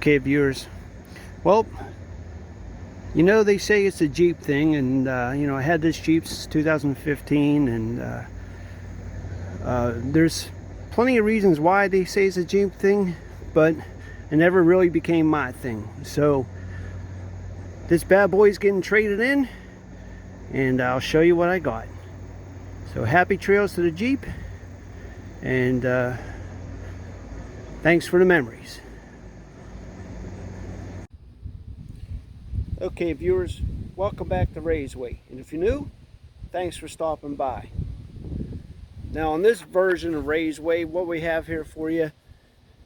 Okay, viewers, well, you know, they say it's a Jeep thing, and you know, I had this Jeep since 2015, and there's plenty of reasons why they say it's a Jeep thing, but it never really became my thing. So this bad boy's getting traded in, and I'll show you what I got. So happy trails to the Jeep, and thanks for the memories. Okay, viewers, welcome back to Raysway, and if you're new, thanks for stopping by. Now, on this version of Raysway, what we have here for you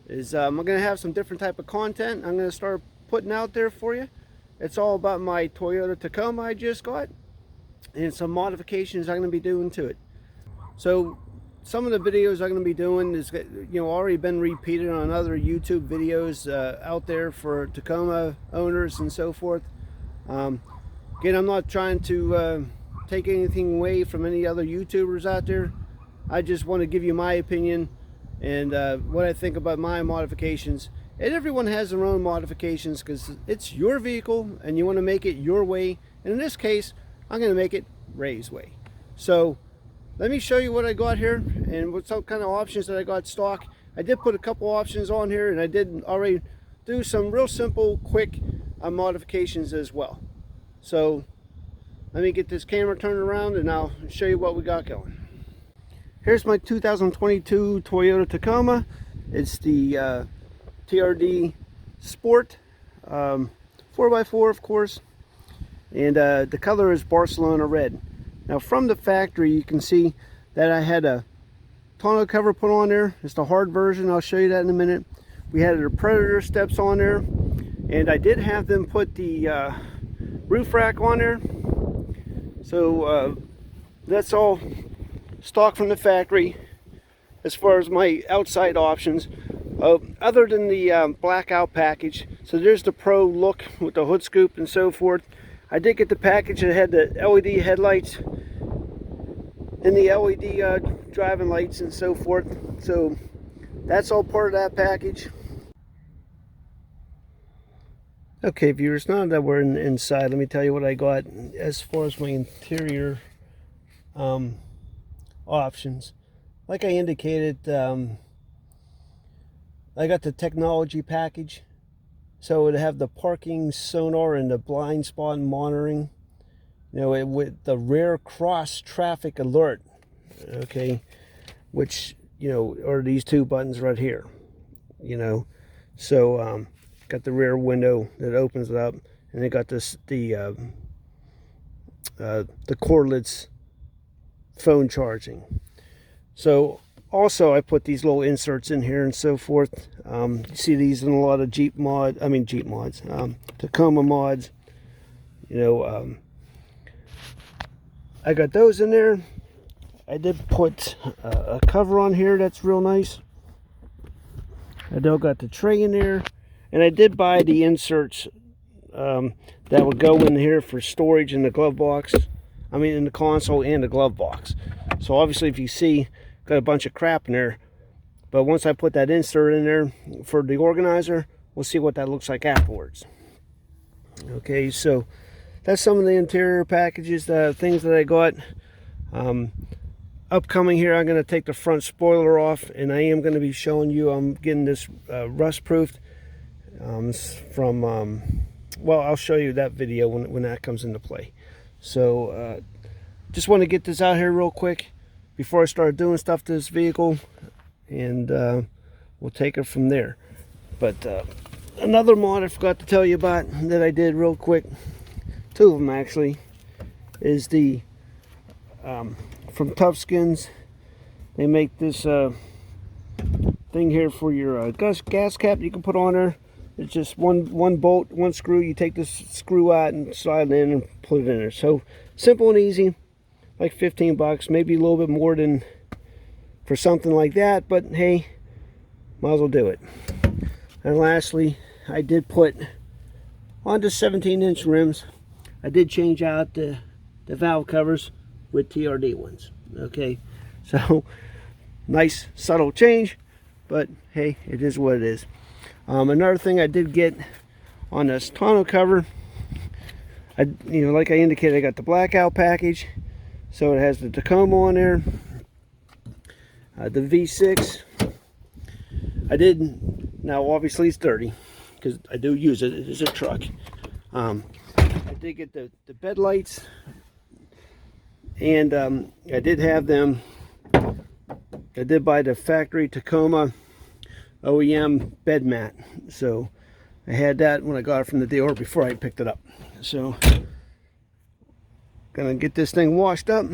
is I'm going to have some different type of content I'm going to start putting out there for you. It's all about my Toyota Tacoma I just got, and some modifications I'm going to be doing to it. So some of the videos I'm going to be doing is, you know, already been repeated on other YouTube videos out there for Tacoma owners and so forth. Again, I'm not trying to take anything away from any other YouTubers out there. I just want to give you my opinion and what I think about my modifications. And everyone has their own modifications because it's your vehicle and you want to make it your way. And in this case, I'm going to make it Ray's way. So let me show you what I got here and what some kind of options that I got stock. I did put a couple options on here, and I did already do some real simple, quick modifications as well. So let me get this camera turned around and I'll show you what we got going. Here's my 2022 Toyota Tacoma. It's the TRD Sport 4x4, of course, and the color is Barcelona red. Now, from the factory, you can see that I had a tonneau cover put on there. It's the hard version. I'll show you that in a minute. We had the Predator steps on there, and I did have them put the roof rack on there. So that's all stock from the factory as far as my outside options, other than the blackout package. So there's the Pro look with the hood scoop and so forth. I did get the package that had the LED headlights and the LED driving lights and so forth. So that's all part of that package. Okay, viewers, now that we're inside, let me tell you what I got as far as my interior options. Like I indicated, I got the technology package. So it would have the parking sonar and the blind spot monitoring, you know, with the rear cross traffic alert, okay, which, you know, are these two buttons right here, you know. So got the rear window that opens it up, and they got this the cordless phone charging. So also I put these little inserts in here and so forth. You see these in a lot of Tacoma mods. You know, I got those in there. I did put a cover on here that's real nice. I still got the tray in there, and I did buy the inserts that would go in here for storage in the glove box. I mean, in the console and the glove box. So obviously, if you see, got a bunch of crap in there, but once I put that insert in there for the organizer, we'll see what that looks like afterwards. Okay, so that's some of the interior packages, things that I got. Upcoming here, I'm going to take the front spoiler off, and I am going to be showing you I'm getting this rust proofed from well, I'll show you that video when that comes into play. So just want to get this out here real quick before I start doing stuff to this vehicle, and we'll take it from there. But another mod I forgot to tell you about that I did real quick, two of them actually, is the from Tough Skins. They make this thing here for your gas cap you can put on there. It's just one bolt, one screw. You take this screw out and slide it in and put it in there. So simple and easy, like 15 bucks, maybe a little bit more than for something like that, but hey, might as well do it. And lastly, I did put on the 17-inch rims. I did change out the valve covers with TRD ones. Okay, so nice subtle change, but hey, it is what it is. Another thing I did get on this tonneau cover, like I indicated, I got the blackout package, so it has the Tacoma on there, the V6. I did, now obviously it's dirty because I do use it. It is a truck. I did get the bed lights, and I did have them. I did buy the factory Tacoma OEM bed mat, so I had that when I got it from the dealer before I picked it up. So gonna get this thing washed up.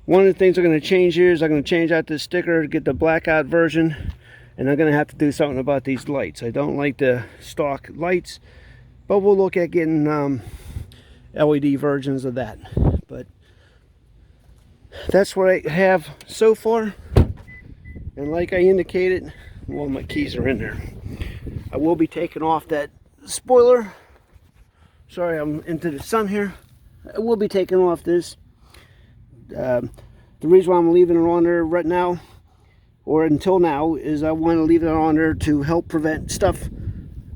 One of the things I'm going to change here is I'm going to change out this sticker, get the blackout version, and I'm going to have to do something about these lights. I don't like the stock lights, but we'll look at getting LED versions of that. But that's what I have so far, and like I indicated, well, my keys are in there. I will be taking off that spoiler. Sorry, I'm into the sun here. I will be taking off this. The reason why I'm leaving it on there right now, or until now, is I want to leave it on there to help prevent stuff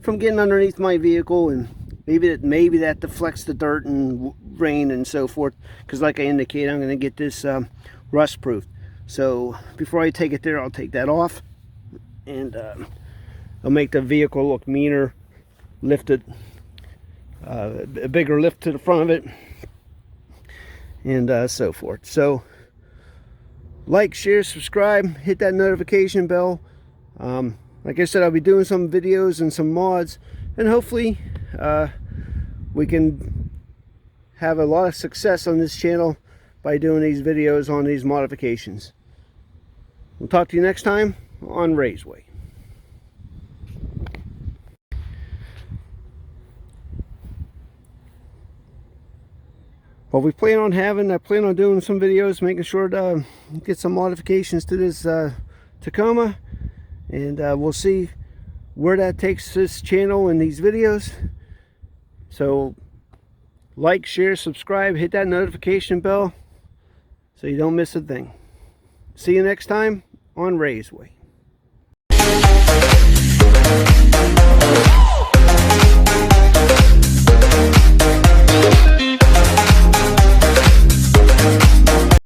from getting underneath my vehicle, and maybe that deflects the dirt and rain and so forth. Because like I indicated, I'm going to get this rust proof. So before I take it there, I'll take that off, and I'll make the vehicle look meaner, lifted, a bigger lift to the front of it, and so forth. So like, share, subscribe, hit that notification bell. Like I said, I'll be doing some videos and some mods, and hopefully we can have a lot of success on this channel by doing these videos on these modifications. We'll talk to you next time on Raiseway. What we plan on having, I plan on doing some videos, making sure to get some modifications to this Tacoma, and we'll see where that takes this channel and these videos. So like, share, subscribe, hit that notification bell so you don't miss a thing. See you next time on Raiseway.